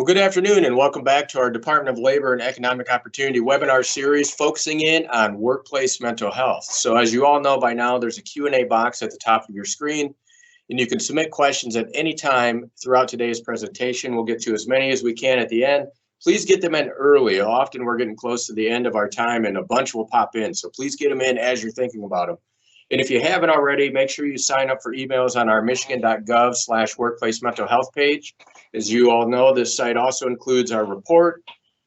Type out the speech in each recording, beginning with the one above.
Well, good afternoon and welcome back to our Department of Labor and Economic Opportunity webinar series focusing in on workplace mental health. So as you all know by now, there's a Q&A box at the top of your screen, and you can submit questions at any time throughout today's presentation. We'll get to as many as we can at the end. Please get them in early. Often we're getting close to the end of our time and a bunch will pop in, so please get them in as you're thinking about them. And if you haven't already, make sure you sign up for emails on our michigan.gov/workplace mental health page. As you all know, this site also includes our report,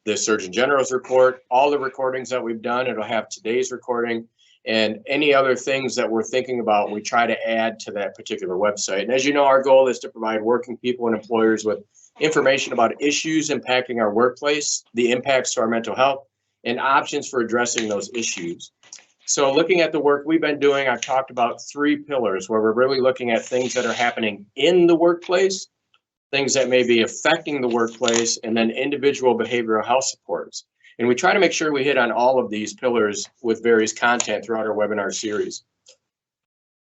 the Surgeon General's report, all the recordings that we've done. It'll have today's recording and any other things that we're thinking about, we try to add to that particular website. And as you know, our goal is to provide working people and employers with information about issues impacting our workplace, the impacts to our mental health, and options for addressing those issues. So looking at the work we've been doing, I've talked about 3 pillars where we're really looking at things that are happening in the workplace, things that may be affecting the workplace, and then individual behavioral health supports. And we try to make sure we hit on all of these pillars with various content throughout our webinar series.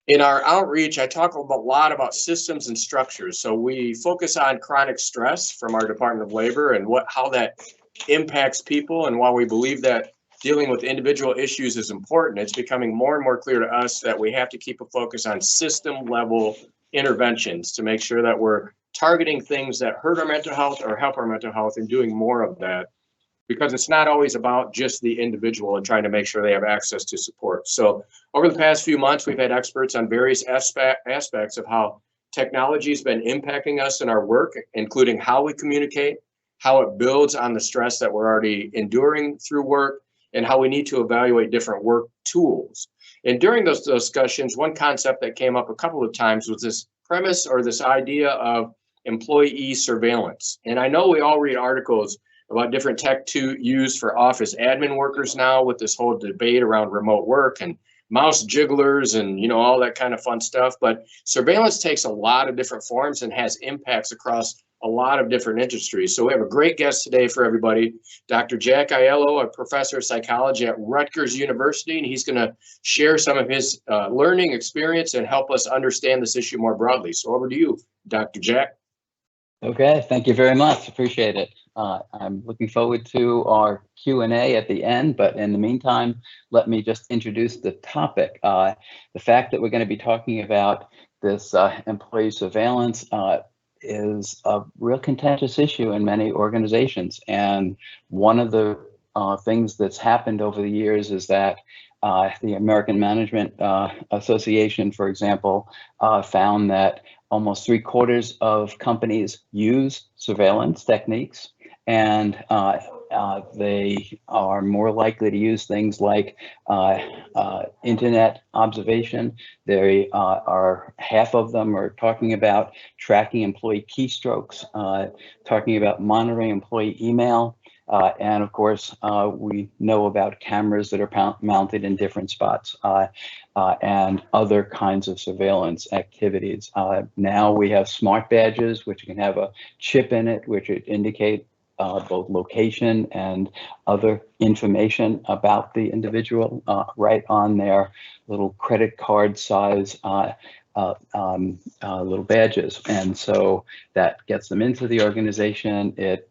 In our outreach, I talk a lot about systems and structures. So we focus on chronic stress from our Department of Labor and how that impacts people. And while we believe that dealing with individual issues is important, it's becoming more and more clear to us that we have to keep a focus on system level interventions to make sure that we're targeting things that hurt our mental health or help our mental health and doing more of that, because it's not always about just the individual and trying to make sure they have access to support. So over the past few months, we've had experts on various aspects of how technology has been impacting us in our work, including how we communicate, how it builds on the stress that we're already enduring through work, and how we need to evaluate different work tools. And during those discussions, one concept that came up a couple of times was this premise or this idea of employee surveillance. And I know we all read articles about different tech used for office admin workers now with this whole debate around remote work and mouse jigglers and all that kind of fun stuff. But surveillance takes a lot of different forms and has impacts across a lot of different industries. So we have a great guest today for everybody, Dr. Jack Aiello, a professor of psychology at Rutgers University, and he's going to share some of his learning experience and help us understand this issue more broadly. So over to you, Dr. Jack. Okay, thank you very much. Appreciate it. I'm looking forward to our Q&A at the end, but in the meantime, let me just introduce the topic. The fact that we're going to be talking about this employee surveillance is a real contentious issue in many organizations. And one of the things that's happened over the years is that the American Management Association, for example, found that almost 3/4 of companies use surveillance techniques, and they are more likely to use things like internet observation. They are, half of them are talking about tracking employee keystrokes, talking about monitoring employee email, and of course, we know about cameras that are mounted in different spots and other kinds of surveillance activities. Now we have smart badges, which can have a chip in it, which would indicate both location and other information about the individual right on their little credit card size little badges. And so that gets them into the organization. It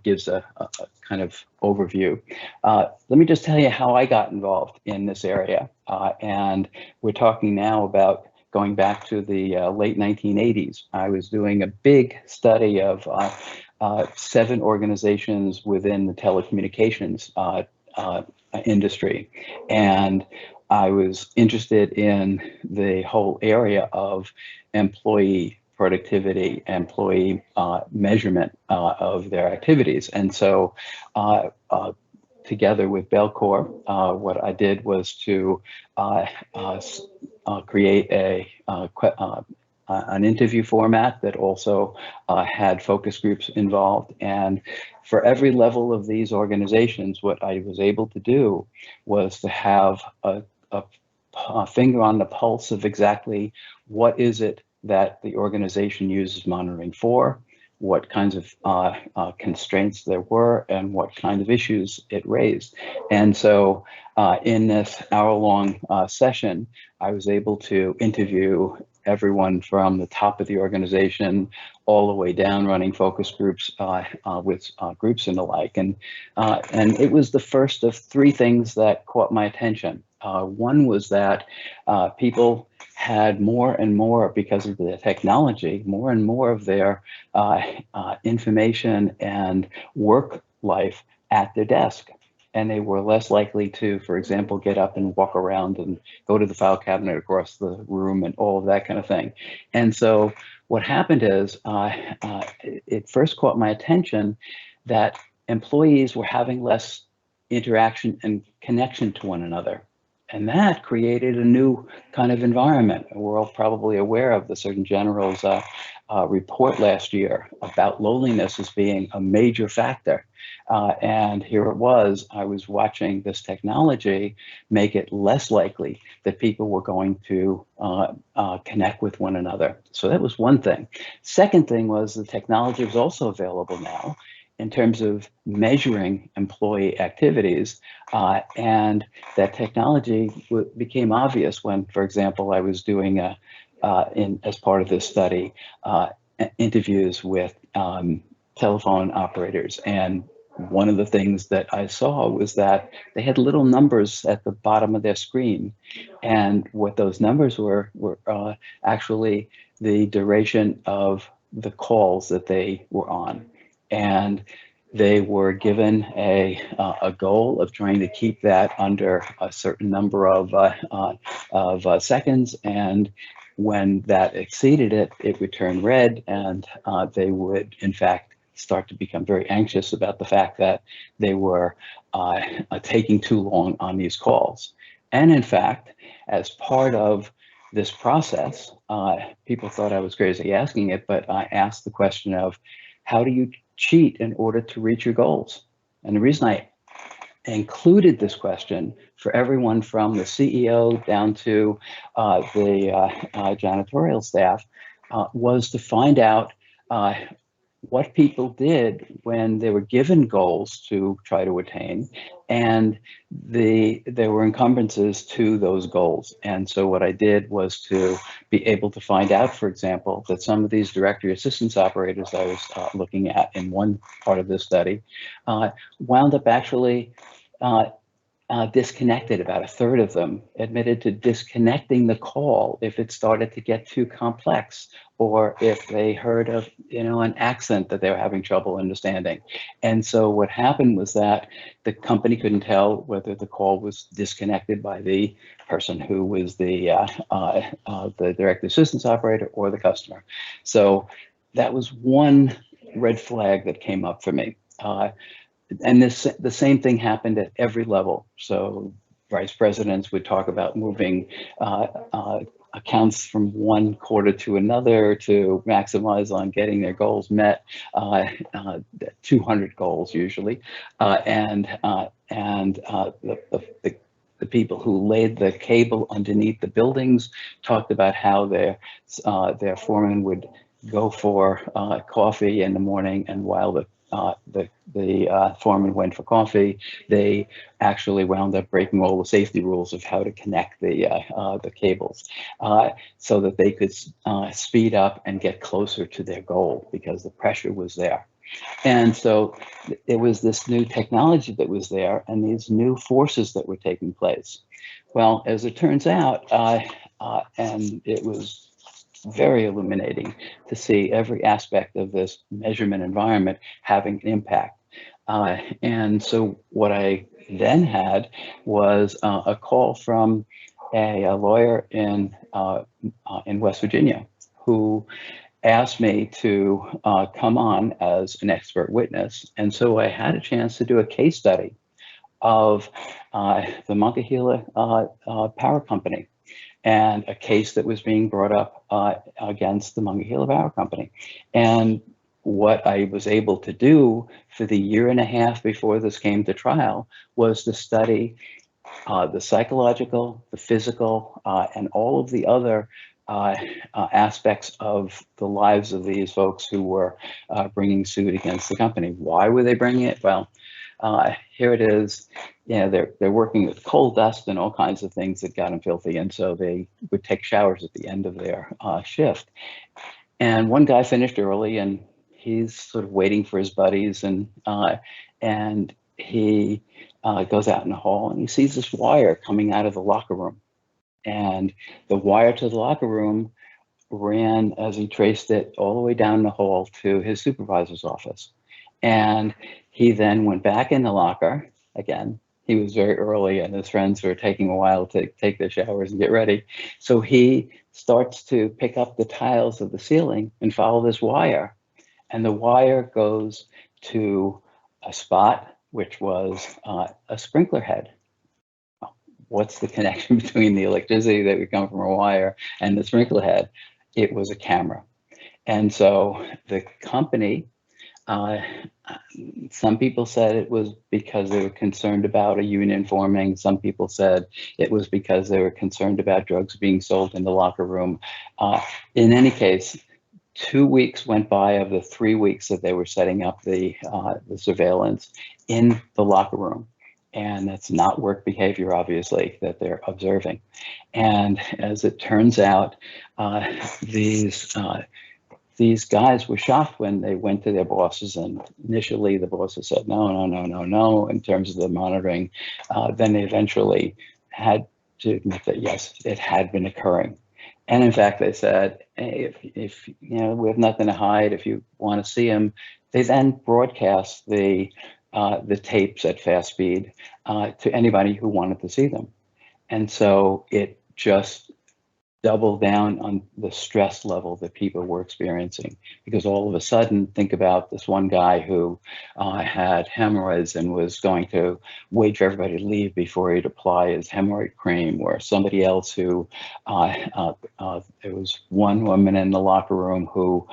gives a kind of overview. Let me just tell you how I got involved in this area. And we're talking now about going back to the late 1980s. I was doing a big study of 7 organizations within the telecommunications industry. And I was interested in the whole area of employee productivity, employee measurement of their activities. And so together with Belcor, what I did was to create an interview format that also had focus groups involved. And for every level of these organizations, what I was able to do was to have a finger on the pulse of exactly what is it that the organization uses monitoring for, what kinds of constraints there were, and what kind of issues it raised. And so in this hour-long session, I was able to interview everyone from the top of the organization all the way down, running focus groups with groups and the like. And it was the first of three things that caught my attention. One was that people had more and more, because of the technology, more and more of their information and work life at their desk. And they were less likely to, for example, get up and walk around and go to the file cabinet across the room and all of that kind of thing. And so what happened is it first caught my attention that employees were having less interaction and connection to one another. And that created a new kind of environment. We're all probably aware of the Surgeon General's report last year about loneliness as being a major factor. And here it was, I was watching this technology make it less likely that people were going to connect with one another. So that was one thing. Second thing was the technology was also available now in terms of measuring employee activities, and that technology became obvious when, for example, I was doing as part of this study, interviews with telephone operators. And one of the things that I saw was that they had little numbers at the bottom of their screen. And what those numbers were actually the duration of the calls that they were on. And they were given a goal of trying to keep that under a certain number of seconds. And when that exceeded it, it would turn red, and they would, in fact, start to become very anxious about the fact that they were taking too long on these calls. And in fact, as part of this process, people thought I was crazy asking it, but I asked the question of, how do you cheat in order to reach your goals? And the reason I included this question for everyone from the CEO down to the janitorial staff was to find out what people did when they were given goals to try to attain, and there were encumbrances to those goals. And so what I did was to be able to find out, for example, that some of these directory assistance operators I was looking at in one part of this study wound up actually disconnected. About a third of them admitted to disconnecting the call if it started to get too complex, or if they heard of, an accent that they were having trouble understanding. And so what happened was that the company couldn't tell whether the call was disconnected by the person who was the direct assistance operator or the customer. So that was one red flag that came up for me. And the same thing happened at every level. So vice presidents would talk about moving accounts from one quarter to another to maximize on getting their goals met, 200 goals usually. And the people who laid the cable underneath the buildings talked about how their foreman would go for coffee in the morning, and while the foreman went for coffee, they actually wound up breaking all the safety rules of how to connect the cables, so that they could speed up and get closer to their goal because the pressure was there. And so it was this new technology that was there and these new forces that were taking place. Well, as it turns out, and it was very illuminating to see every aspect of this measurement environment having an impact. And so what I then had was a call from a lawyer in West Virginia who asked me to come on as an expert witness. And so I had a chance to do a case study of the Monongahela Power Company, and a case that was being brought up against the Monongahela Power Company. And what I was able to do for the year and a half before this came to trial was to study the psychological, the physical, and all of the other aspects of the lives of these folks who were bringing suit against the company. Why were they bringing it? Well, here it is. They're working with coal dust and all kinds of things that got them filthy, and so they would take showers at the end of their shift. And one guy finished early, and he's sort of waiting for his buddies, and he goes out in the hall, and he sees this wire coming out of the locker room, and the wire to the locker room ran, as he traced it, all the way down the hall to his supervisor's office. And he then went back in the locker. Again, he was very early, and his friends were taking a while to take their showers and get ready. So he starts to pick up the tiles of the ceiling and follow this wire. And the wire goes to a spot which was a sprinkler head. What's the connection between the electricity that would come from a wire and the sprinkler head? It was a camera. And so the company, some people said it was because they were concerned about a union forming. Some people said it was because they were concerned about drugs being sold in the locker room. In any case, 2 weeks went by of the 3 weeks that they were setting up the surveillance in the locker room. And that's not work behavior, obviously, that they're observing. And as it turns out, these guys were shocked when they went to their bosses, and initially the bosses said, no, in terms of the monitoring. Then they eventually had to admit that, yes, it had been occurring. And in fact, they said, hey, if we have nothing to hide, if you want to see them, they then broadcast the tapes at fast speed to anybody who wanted to see them. And so it just doubled down on the stress level that people were experiencing, because all of a sudden, think about this one guy who had hemorrhoids and was going to wait for everybody to leave before he'd apply his hemorrhoid cream, or somebody else who, there was one woman in the locker room who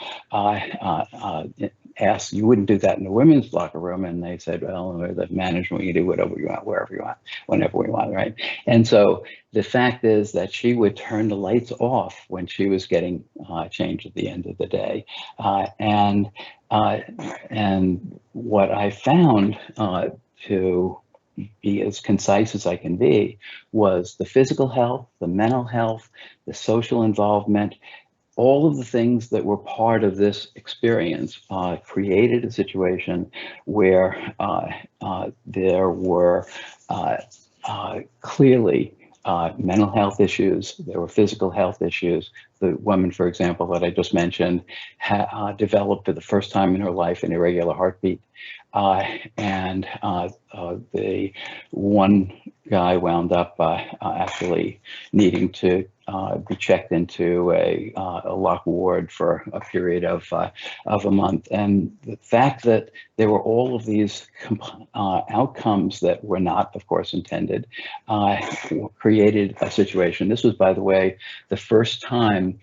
asked, you wouldn't do that in the women's locker room, and they said, well, the management, you do whatever you want, wherever you want, whenever we want, right? And so the fact is that she would turn the lights off when she was getting changed at the end of the day. And what I found, to be as concise as I can be, was the physical health, the mental health, the social involvement, all of the things that were part of this experience created a situation where there were clearly mental health issues, there were physical health issues. The woman, for example, that I just mentioned, developed for the first time in her life an irregular heartbeat. And the one guy wound up actually needing to be checked into a lock ward for a period of a month. And the fact that there were all of these outcomes that were not, of course, intended, created a situation. This was, by the way, the first time.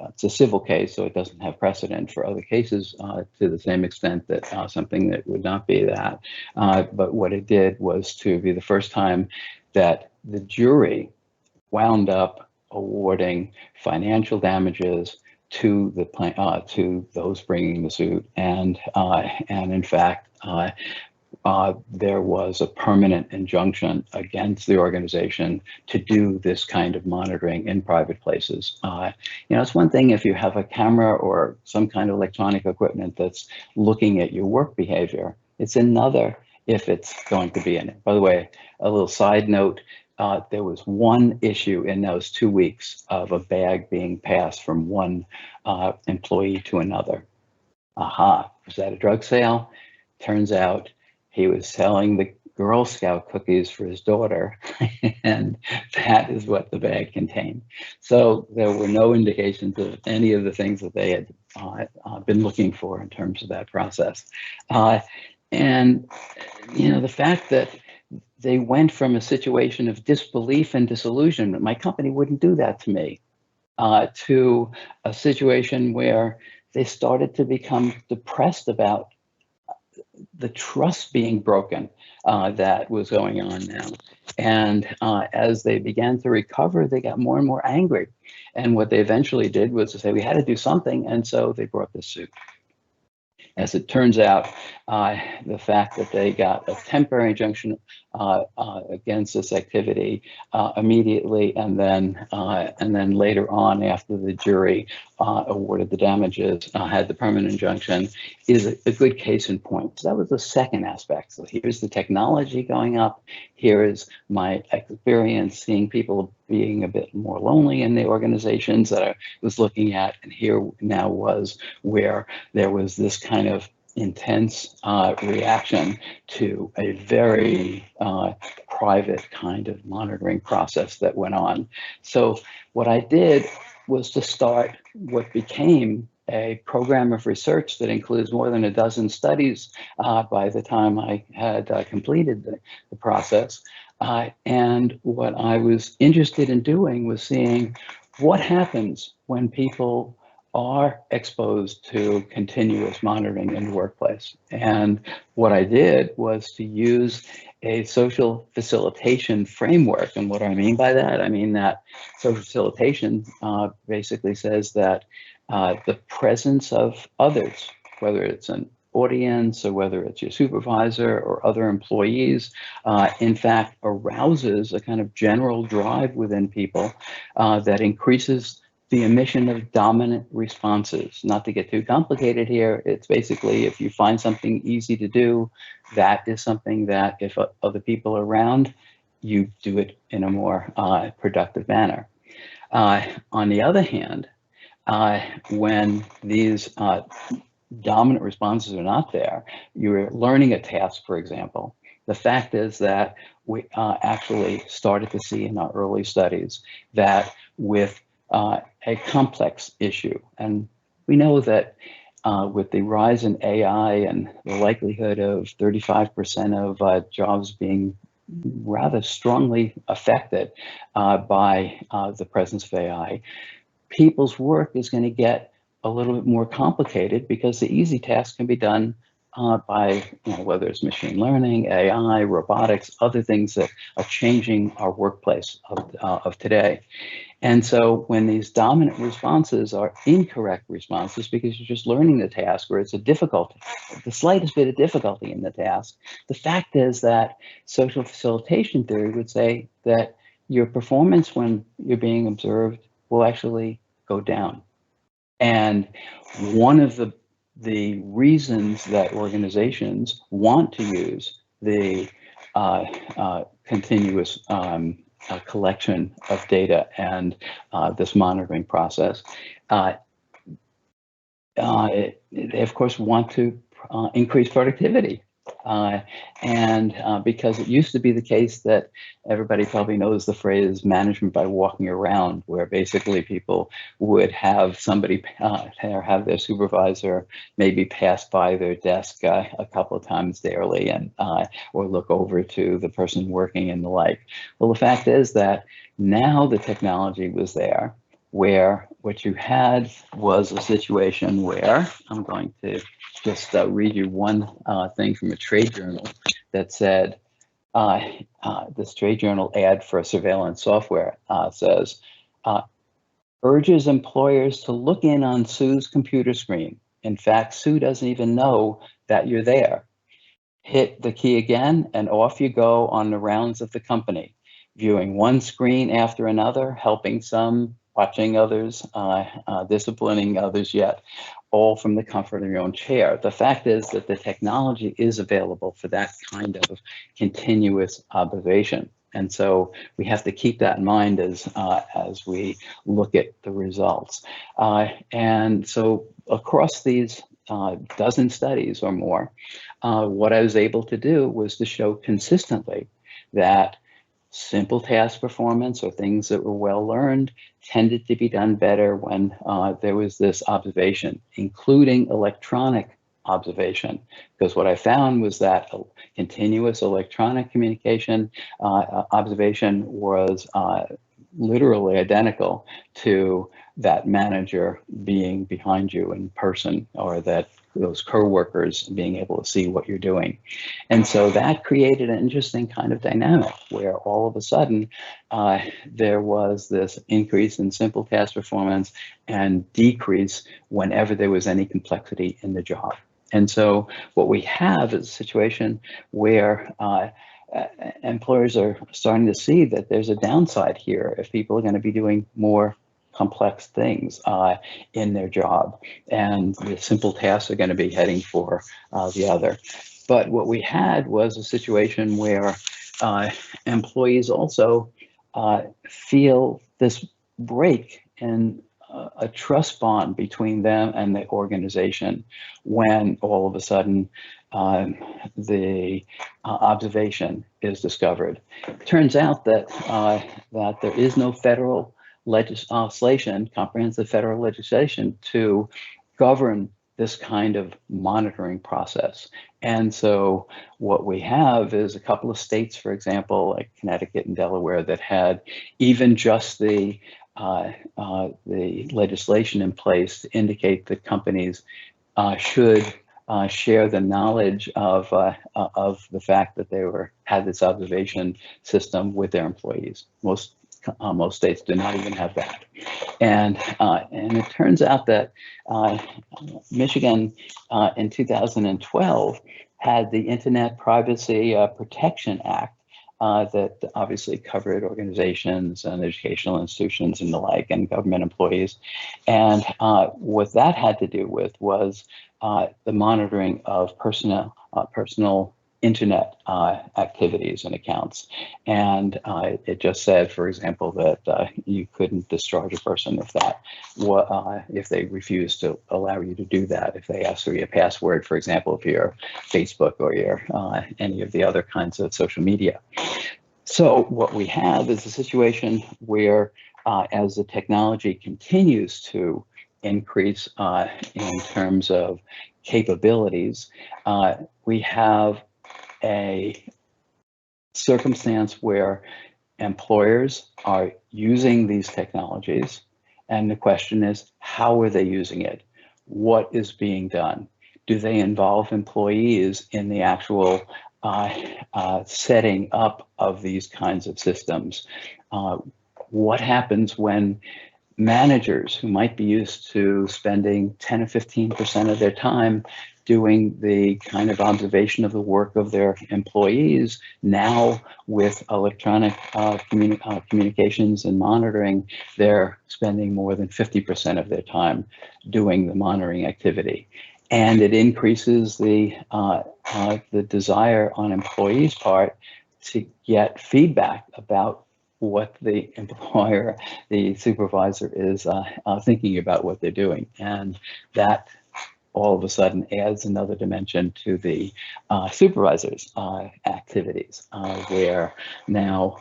It's a civil case, so it doesn't have precedent for other cases to the same extent that something that would not be that. But what it did was to be the first time that the jury wound up awarding financial damages to the to those bringing the suit, and in fact, there was a permanent injunction against the organization to do this kind of monitoring in private places. It's one thing if you have a camera or some kind of electronic equipment that's looking at your work behavior. It's another if it's going to be in it. By the way, a little side note, there was one issue in those 2 weeks of a bag being passed from one employee to another. Was that a drug sale? Turns out he was selling the Girl Scout cookies for his daughter, and that is what the bag contained. So there were no indications of any of the things that they had been looking for in terms of that process. And the fact that they went from a situation of disbelief and disillusionment, my company wouldn't do that to me, to a situation where they started to become depressed about the trust being broken that was going on now. And as they began to recover, they got more and more angry. And what they eventually did was to say, we had to do something. And so they brought this suit. As it turns out, the fact that they got a temporary injunction against this activity immediately, and then later on, after the jury awarded the damages, had the permanent injunction, is a good case in point. So that was the second aspect. So here's the technology going up. Here is my experience seeing people being a bit more lonely in the organizations that I was looking at, and here now was where there was this kind of intense reaction to a very private kind of monitoring process that went on. So what I did was to start what became a program of research that includes more than a dozen studies by the time I had completed the process. And what I was interested in doing was seeing what happens when people are exposed to continuous monitoring in the workplace. And what I did was to use a social facilitation framework. And what I mean by that, I mean that social facilitation basically says that the presence of others, whether it's an audience or whether it's your supervisor or other employees, in fact, arouses a kind of general drive within people that increases the emission of dominant responses. Not to get too complicated here, it's basically if you find something easy to do, that is something that if other people are around, you do it in a more productive manner. On the other hand, when these dominant responses are not there, you're learning a task, for example. The fact is that we actually started to see in our early studies that with a complex issue, and we know that with the rise in AI and the likelihood of 35% of jobs being rather strongly affected by the presence of AI, people's work is going to get a little bit more complicated because the easy tasks can be done by whether it's machine learning, AI, robotics, other things that are changing our workplace of today. And so when these dominant responses are incorrect responses because you're just learning the task or it's a difficulty, the slightest bit of difficulty in the task, the fact is that social facilitation theory would say that your performance when you're being observed will actually go down. And one of the reasons that organizations want to use the continuous collection of data and this monitoring process, they of course want to increase productivity. Because it used to be the case that everybody probably knows the phrase management by walking around, where basically people would have somebody have their supervisor maybe pass by their desk a couple of times daily and or look over to the person working and the like. Well, the fact is that now the technology was there where what you had was a situation where I'm going to just read you one thing from a trade journal that said, this trade journal ad for surveillance software says, urges employers to look in on Sue's computer screen. In fact, Sue doesn't even know that you're there. Hit the key again and off you go on the rounds of the company, viewing one screen after another, helping some, watching others, disciplining others yet, all from the comfort of your own chair. The fact is that the technology is available for that kind of continuous observation. And so we have to keep that in mind as we look at the results. And so across these dozen studies or more, what I was able to do was to show consistently that simple task performance or things that were well learned tended to be done better when there was this observation, including electronic observation. Because what I found was that continuous electronic communication observation was literally identical to that manager being behind you in person, or that those co-workers being able to see what you're doing. And so that created an interesting kind of dynamic where all of a sudden there was this increase in simple task performance and decrease whenever there was any complexity in the job. And so what we have is a situation where employers are starting to see that there's a downside here if people are going to be doing more complex things in their job, and the simple tasks are going to be heading for the other. But what we had was a situation where employees also feel this break in a trust bond between them and the organization when all of a sudden the observation is discovered. It turns out that that there is no federal legislation, comprehensive federal legislation, to govern this kind of monitoring process. And so what we have is a couple of states, for example, like Connecticut and Delaware, that had even just the legislation in place to indicate that companies should share the knowledge of the fact that they had this observation system with their employees. Most states do not even have that, and it turns out that Michigan in 2012 had the Internet Privacy Protection Act that obviously covered organizations and educational institutions and the like, and government employees. And what that had to do with was the monitoring of personal internet activities and accounts. And it just said, for example, that you couldn't discharge a person if they refused to allow you to do that, if they asked for your password, for example, for your Facebook or your any of the other kinds of social media. So what we have is a situation where as the technology continues to increase in terms of capabilities, we have a circumstance where employers are using these technologies, and the question is, how are they using it? What is being done? Do they involve employees in the actual setting up of these kinds of systems? What happens when managers who might be used to spending 10 or 15% of their time doing the kind of observation of the work of their employees, now with electronic communications and monitoring, they're spending more than 50% of their time doing the monitoring activity. And it increases the desire on employees' part to get feedback about what the employer, the supervisor, is thinking about what they're doing. And that all of a sudden adds another dimension to the supervisor's activities, where now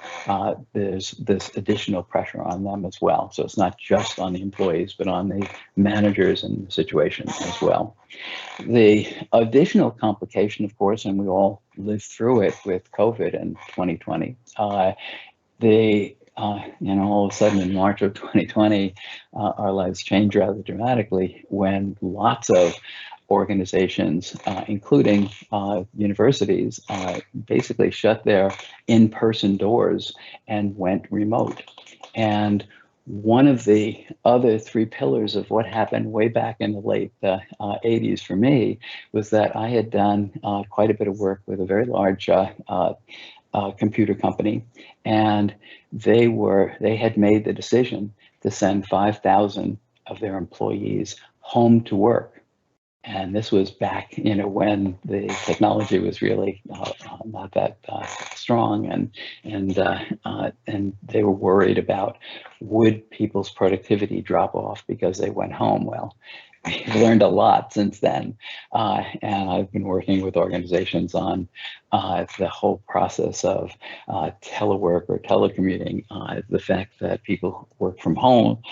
there's this additional pressure on them as well. So it's not just on the employees, but on the managers in the situation as well. The additional complication, of course, and we all lived through it with COVID in 2020, all of a sudden in March of 2020, our lives changed rather dramatically when lots of organizations, including universities, basically shut their in-person doors and went remote. And one of the other three pillars of what happened way back in the late 80s for me was that I had done quite a bit of work with a very large computer company, and they had made the decision to send 5,000 of their employees home to work. And this was back, when the technology was really not that strong, and they were worried about, would people's productivity drop off because they went home? Well, I've learned a lot since then, and I've been working with organizations on the whole process of telework or telecommuting. The fact that people work from home,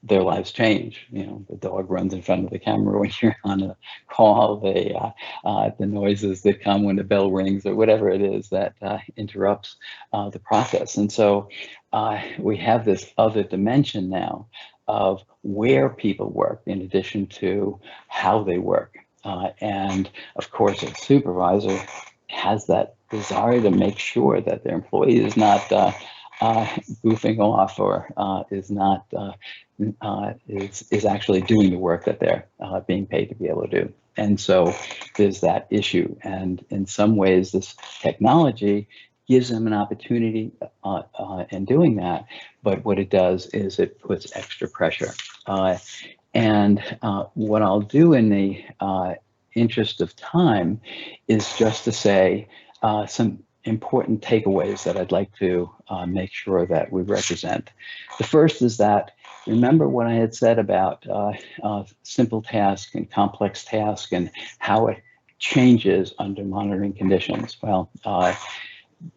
their lives change. The dog runs in front of the camera when you're on a call. The noises that come when the bell rings, or whatever it is that interrupts the process. And so we have this other dimension now of where people work in addition to how they work. And of course, a supervisor has that desire to make sure that their employee is not goofing off, or is not is actually doing the work that they're being paid to be able to do. And so there's that issue. And in some ways, this technology gives them an opportunity in doing that. But what it does is it puts extra pressure. And what I'll do in the interest of time is just to say some important takeaways that I'd like to make sure that we represent. The first is that, remember what I had said about simple task and complex task and how it changes under monitoring conditions. Well,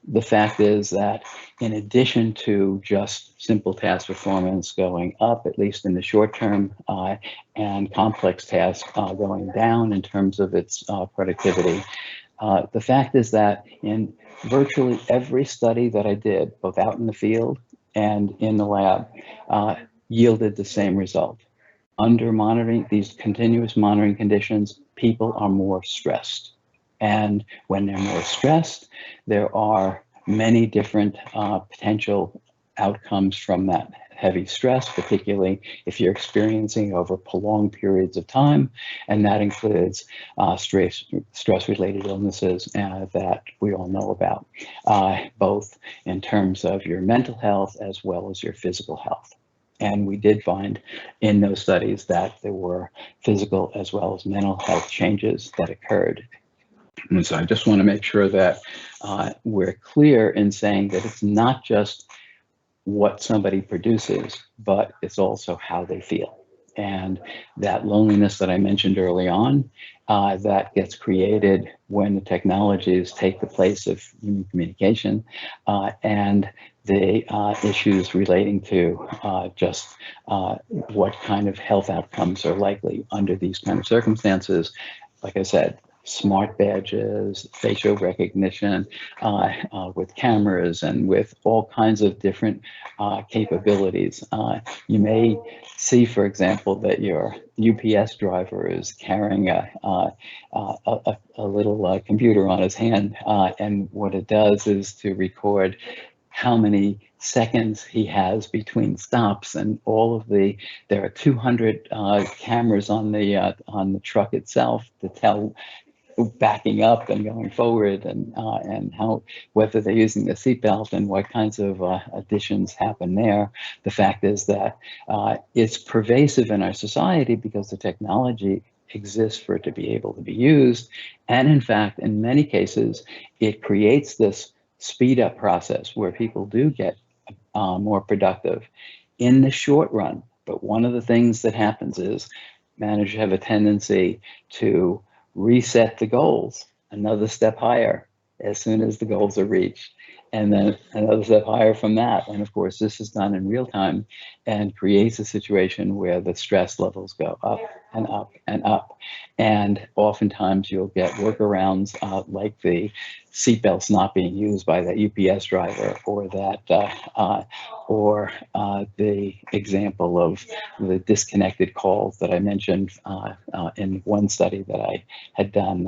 the fact is that in addition to just simple task performance going up, at least in the short term, and complex task going down in terms of its productivity, the fact is that in virtually every study that I did, both out in the field and in the lab, yielded the same result. Under monitoring, these continuous monitoring conditions, people are more stressed. And when they're more stressed, there are many different potential outcomes from that heavy stress, particularly if you're experiencing over prolonged periods of time. And that includes stress-related illnesses that we all know about, both in terms of your mental health as well as your physical health. And we did find in those studies that there were physical as well as mental health changes that occurred. And so I just want to make sure that we're clear in saying that it's not just what somebody produces, but it's also how they feel. And that loneliness that I mentioned early on, that gets created when the technologies take the place of human communication, and the issues relating to just what kind of health outcomes are likely under these kind of circumstances. Like I said, smart badges, facial recognition with cameras and with all kinds of different capabilities. You may see, for example, that your UPS driver is carrying a little computer on his hand, and what it does is to record how many seconds he has between stops, and all of there are 200 cameras on the truck itself to tell backing up and going forward, and how, whether they're using the seatbelt and what kinds of additions happen there. The fact is that it's pervasive in our society because the technology exists for it to be able to be used. And in fact, in many cases, it creates this speed up process where people do get more productive in the short run. But one of the things that happens is managers have a tendency to reset the goals another step higher as soon as the goals are reached, and then another step higher from that. And of course, this is done in real time and creates a situation where the stress levels go up and up and up. And oftentimes you'll get workarounds like the seatbelts not being used by that UPS driver, or that, the example of the disconnected calls that I mentioned in one study that I had done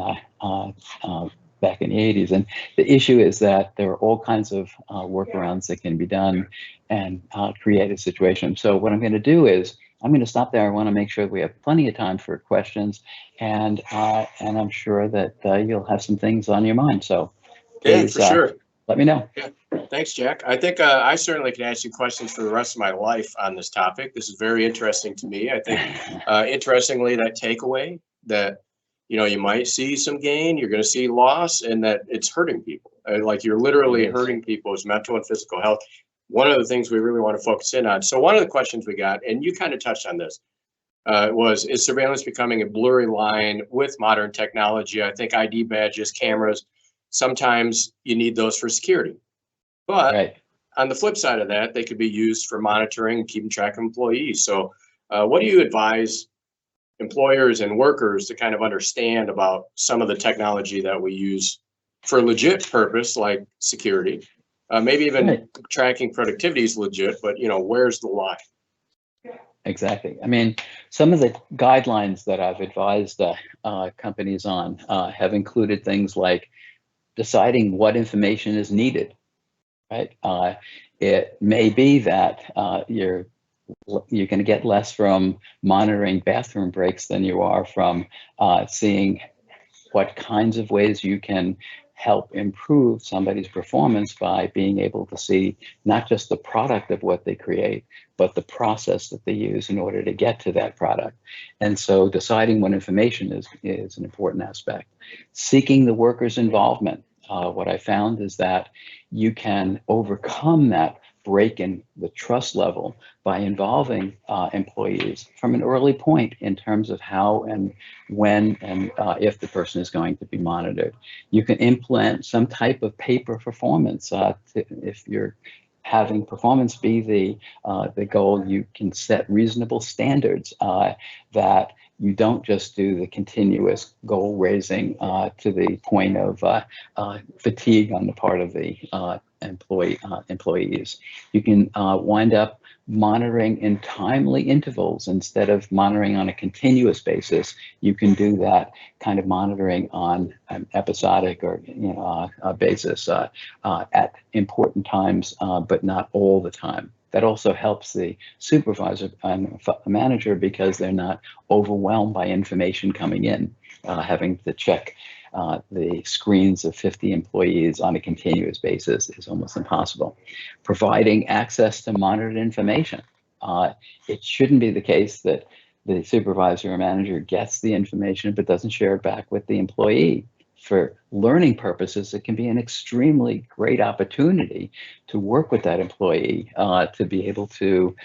back in the 80s. And the issue is that there are all kinds of workarounds that can be done and create a situation. So what I'm going to do is I'm going to stop there. I want to make sure we have plenty of time for questions, and I'm sure that you'll have some things on your mind. So please, yeah, for sure. Let me know. Yeah. Thanks, Jack. I think I certainly can ask you questions for the rest of my life on this topic. This is very interesting to me. I think, interestingly, that takeaway that, you might see some gain, you're going to see loss, and that it's hurting people. Like you're literally hurting people's mental and physical health. One of the things we really want to focus in on. So one of the questions we got, and you kind of touched on this, is surveillance becoming a blurry line with modern technology? I think ID badges, cameras, sometimes you need those for security. But on the flip side of that, they could be used for monitoring and keeping track of employees. So what do you advise employers and workers to kind of understand about some of the technology that we use for a legit purpose, like security? Maybe even tracking productivity is legit, but where's the line? Exactly. I mean, some of the guidelines that I've advised companies on have included things like deciding what information is needed, right? It may be that you're you're going to get less from monitoring bathroom breaks than you are from seeing what kinds of ways you can help improve somebody's performance by being able to see not just the product of what they create, but the process that they use in order to get to that product. And so deciding what information is an important aspect. Seeking the worker's involvement. What I found is that you can overcome that break in the trust level by involving employees from an early point in terms of how and when and if the person is going to be monitored. You can implement some type of pay for performance. If you're having performance be the goal, you can set reasonable standards that you don't just do the continuous goal raising to the point of fatigue on the part of the employees. You can wind up monitoring in timely intervals instead of monitoring on a continuous basis. You can do that kind of monitoring on an episodic or basis at important times, but not all the time. That also helps the supervisor and manager because they're not overwhelmed by information coming in, having to check the screens of 50 employees on a continuous basis is almost impossible. Providing access to monitored information. It shouldn't be the case that the supervisor or manager gets the information but doesn't share it back with the employee. For learning purposes, it can be an extremely great opportunity to work with that employee to be able to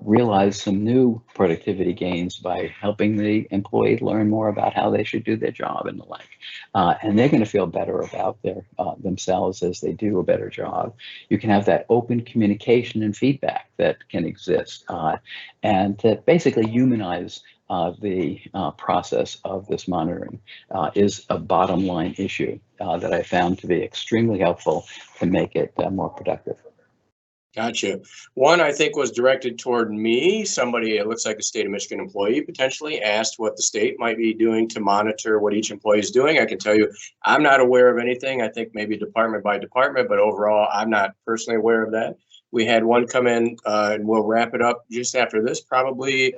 realize some new productivity gains by helping the employee learn more about how they should do their job and the like. And they're going to feel better about their themselves as they do a better job. You can have that open communication and feedback that can exist and to basically humanize the process of this monitoring is a bottom line issue that I found to be extremely helpful to make it more productive. Gotcha. One, I think, was directed toward me. Somebody, it looks like a state of Michigan employee, potentially asked what the state might be doing to monitor what each employee is doing. I can tell you, I'm not aware of anything. I think maybe department by department, but overall, I'm not personally aware of that. We had one come in, and we'll wrap it up just after this, probably.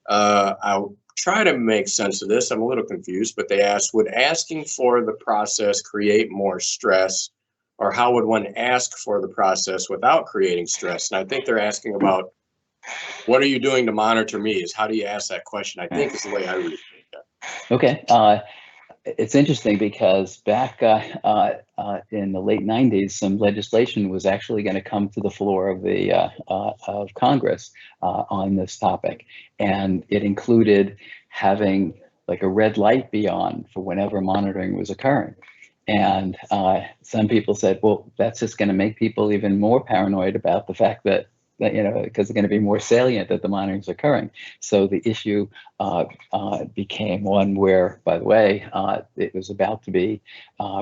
I'll try to make sense of this. I'm a little confused, but they asked, would asking for the process create more stress? Or how would one ask for the process without creating stress? And I think they're asking about, what are you doing to monitor me? Is how do you ask that question? I think is the way I read it. Okay. It's interesting because back in the late 90s, some legislation was actually going to come to the floor of the of Congress on this topic, and it included having like a red light be on for whenever monitoring was occurring. And some people said, well, that's just going to make people even more paranoid about the fact that because it's going to be more salient that the monitoring is occurring. So the issue became one where, by the way, it was about to be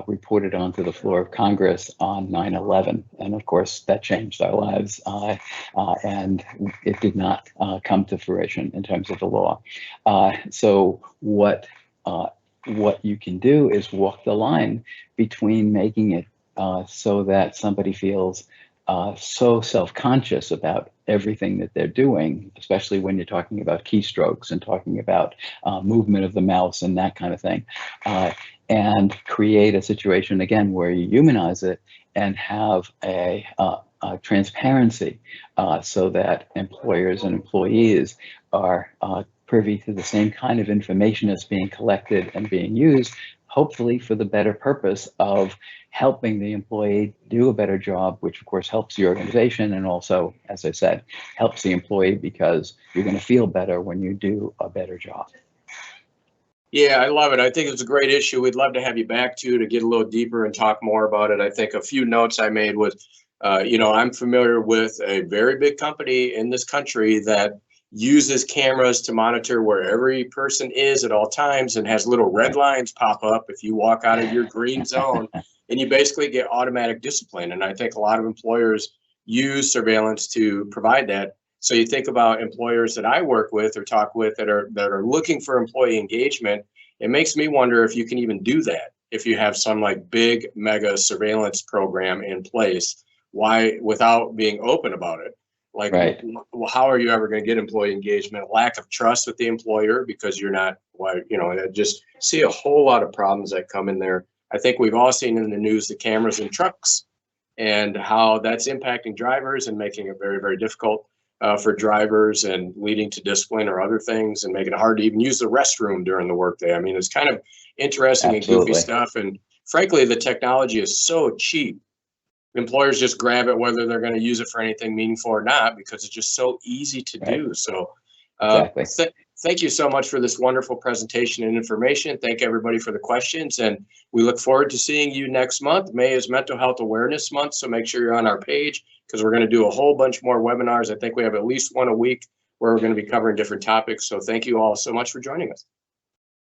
reported onto the floor of Congress on 9/11. And of course, that changed our lives. And it did not come to fruition in terms of the law. So what you can do is walk the line between making it so that somebody feels so self-conscious about everything that they're doing, especially when you're talking about keystrokes and talking about movement of the mouse and that kind of thing, and create a situation, again, where you humanize it and have a transparency so that employers and employees are privy to the same kind of information that's being collected and being used, hopefully for the better purpose of helping the employee do a better job, which of course helps the organization and also, as I said, helps the employee because you're going to feel better when you do a better job. Yeah, I love it. I think it's a great issue. We'd love to have you back too to get a little deeper and talk more about it. I think a few notes I made was, I'm familiar with a very big company in this country that uses cameras to monitor where every person is at all times and has little red lines pop up if you walk out of your green zone, and you basically get automatic discipline. And I think a lot of employers use surveillance to provide that. So you think about employers that I work with or talk with that are looking for employee engagement. It makes me wonder if you can even do that if you have some like big mega surveillance program in place. Why, without being open about it? Like, Right. well, how are you ever going to get employee engagement? Lack of trust with the employer because you're not, well, you know, I just see a whole lot of problems that come in there. I think we've all seen in the news the cameras in trucks and how that's impacting drivers and making it very, very difficult for drivers and leading to discipline or other things and making it hard to even use the restroom during the workday. I mean, it's kind of interesting and goofy Absolutely. stuff. And frankly, the technology is so cheap. Employers just grab it whether they're going to use it for anything meaningful or not because it's just so easy to Right. do. So Exactly. thank you so much for this wonderful presentation and information. Thank everybody for the questions, and we look forward to seeing you next month. May is Mental Health Awareness Month, so make sure you're on our page because we're going to do a whole bunch more webinars. I think we have at least one a week where we're going to be covering different topics. So thank you all so much for joining us.